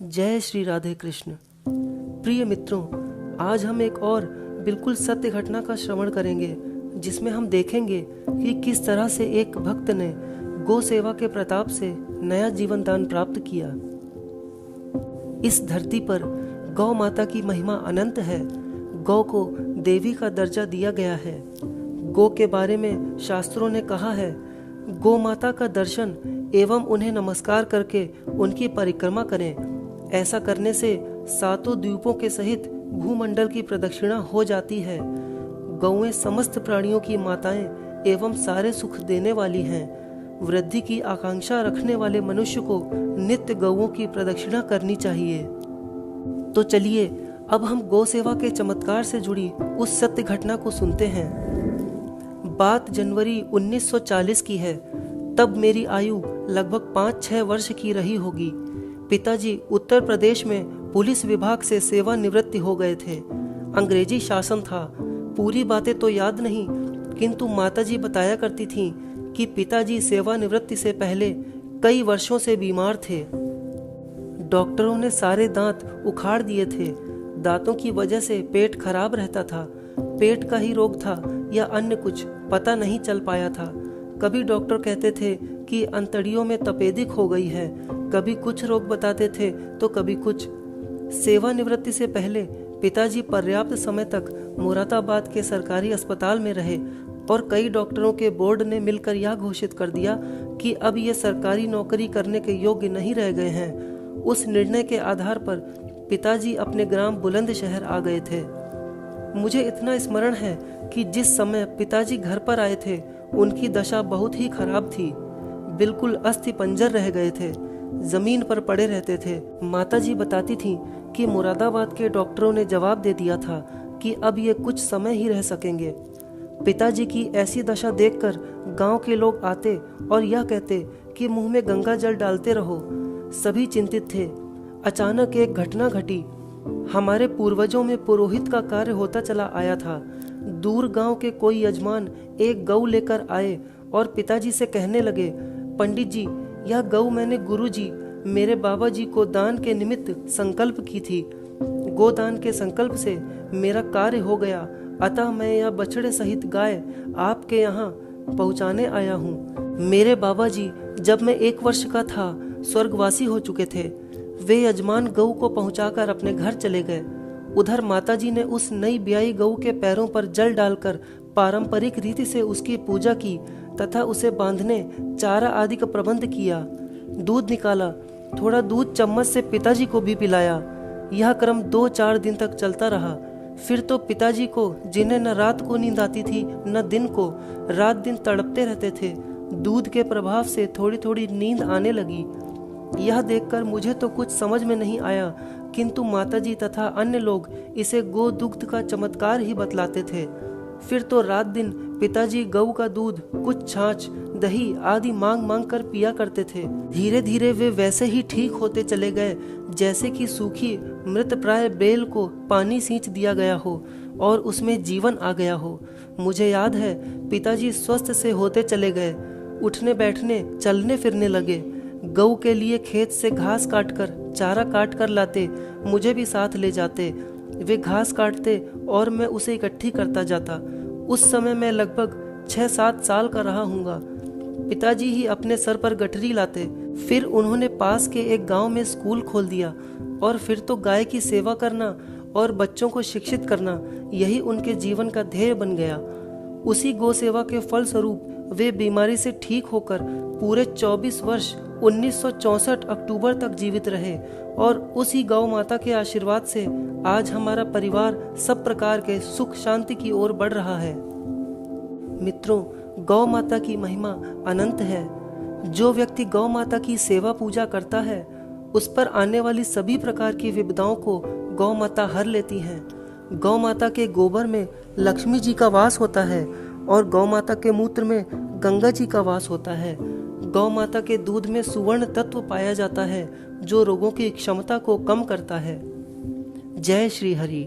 जय श्री राधे कृष्ण। प्रिय मित्रों, आज हम एक और बिल्कुल सत्य घटना का श्रवण करेंगे जिसमें हम देखेंगे कि किस तरह से एक भक्त ने गौ सेवा के प्रताप से नया जीवन दान प्राप्त किया। इस धरती पर गौ माता की महिमा अनंत है। गौ को देवी का दर्जा दिया गया है। गौ के बारे में शास्त्रों ने कहा है, गौ माता का दर्शन एवं उन्हें नमस्कार करके उनकी परिक्रमा करें। ऐसा करने से सातों द्वीपों के सहित भूमंडल की प्रदक्षिणा हो जाती है। गौएं समस्त प्राणियों की माताएं एवं सारे सुख देने वाली हैं। वृद्धि की आकांक्षा रखने वाले मनुष्य को नित्य गौओं की प्रदक्षिणा करनी चाहिए। तो चलिए अब हम गौ सेवा के चमत्कार से जुड़ी उस सत्य घटना को सुनते हैं। बात जनवरी 1940 की है। तब मेरी आयु लगभग 5-6 वर्ष की रही होगी। पिताजी उत्तर प्रदेश में पुलिस विभाग से सेवानिवृत्त हो गए थे। अंग्रेजी शासन था। पूरी बातें तो याद नहीं, किंतु माताजी बताया करती थीं कि पिताजी सेवानिवृत्ति से पहले कई वर्षों से बीमार थे। डॉक्टरों ने सारे दांत उखाड़ दिए थे। दांतों की वजह से पेट खराब रहता था। पेट का ही रोग था या अन्य कुछ पता नहीं चल पाया था। कभी डॉक्टर कहते थे कि अंतड़ियों में तपेदिक हो गई है, कभी कुछ रोग बताते थे तो कभी कुछ। सेवानिवृत्ति से पहले पिताजी पर्याप्त समय तक मुरादाबाद के सरकारी अस्पताल में रहे और कई डॉक्टरों के बोर्ड ने मिलकर यह घोषित कर दिया कि अब ये सरकारी नौकरी करने के योग्य नहीं रह गए हैं। उस निर्णय के आधार पर पिताजी अपने ग्राम बुलंदशहर आ गए थे। मुझे इतना स्मरण है कि जिस समय पिताजी घर पर आए थे उनकी दशा बहुत ही खराब थी। बिल्कुल अस्थि पंजर रह गए थे, जमीन पर पड़े रहते थे। माताजी बताती थीं कि मुरादाबाद के डॉक्टरों ने जवाब दे दिया था कि अब ये कुछ समय ही रह सकेंगे। पिताजी की ऐसी दशा देखकर गांव के लोग आते और यह कहते कि मुंह में गंगा जल डालते रहो। सभी चिंतित थे। अचानक एक घटना घटी। हमारे पूर्वजों में पुरोहित का कार्य होता चला आया था। दूर गांव के कोई यजमान एक गऊ लेकर आए और पिताजी से कहने लगे, पंडित जी, यह गऊ मैंने गुरुजी मेरे बाबा जी को दान के निमित्त संकल्प की थी। गोदान के संकल्प से मेरा कार्य हो गया, अतः मैं यह बछड़े सहित गाय आपके यहाँ पहुँचाने आया हूँ। मेरे बाबा जी जब मैं 1 वर्ष का था स्वर्गवासी हो चुके थे। वे यजमान गऊ को पहुंचाकर अपने घर चले गए। उधर माताजी ने उस नई ब्याई गऊ के पैरों पर जल डालकर पारंपरिक रीति से उसकी पूजा की तथा उसे बांधने, चारा आदि का प्रबंध किया। दूध निकाला। थोड़ा दूध चम्मच से पिताजी को भी पिलाया। यह क्रम 2-4 दिन तक चलता रहा। फिर तो पिताजी को, जिन्हें न रात को नींद आती थी न दिन को, रात दिन तड़पते रहते थे, दूध के प्रभाव से थोड़ी थोड़ी नींद आने लगी। यह देखकर मुझे तो कुछ समझ में नहीं आया, किंतु माताजी तथा अन्य लोग इसे गो दुग्ध का चमत्कार ही बतलाते थे। फिर तो रात दिन पिताजी गऊ का दूध, कुछ छाछ, दही आदि मांग मांग कर पिया करते थे। धीरे धीरे वे वैसे ही ठीक होते चले गए जैसे कि सूखी मृतप्राय बेल को पानी सींच दिया गया हो और उसमें जीवन आ गया हो। मुझे याद है पिताजी स्वस्थ से होते चले गए। उठने बैठने, चलने फिरने लगे। गऊ के लिए खेत से घास काटकर, चारा काट कर लाते, मुझे भी साथ ले जाते। वे घास काटते और मैं उसे इकट्ठी करता जाता। उस समय मैं लगभग 6-7 साल का रहा हूँगा। पिताजी ही अपने सर पर गठरी लाते। फिर उन्होंने पास के एक गांव में स्कूल खोल दिया और फिर तो गाय की सेवा करना और बच्चों को शिक्षित करना, यही उनके जीवन का ध्येय बन गया। उसी गौ सेवा के फलस्वरूप वे बीमारी से ठीक होकर पूरे 24 वर्ष 1964 अक्टूबर तक जीवित रहे और उसी गौ माता के आशीर्वाद से आज हमारा परिवार सब प्रकार के सुख शांति की ओर बढ़ रहा है। मित्रों, गौ माता की महिमा अनंत है। जो व्यक्ति गौ माता की सेवा पूजा करता है उस पर आने वाली सभी प्रकार की विपदाओं को गौ माता हर लेती हैं। गौ माता के गोबर में लक्ष्मी जी का वास होता है और गौ माता के मूत्र में गंगा जी का वास होता है। गौ माता के दूध में सुवर्ण तत्व पाया जाता है जो रोगों की क्षमता को कम करता है। जय श्री हरि।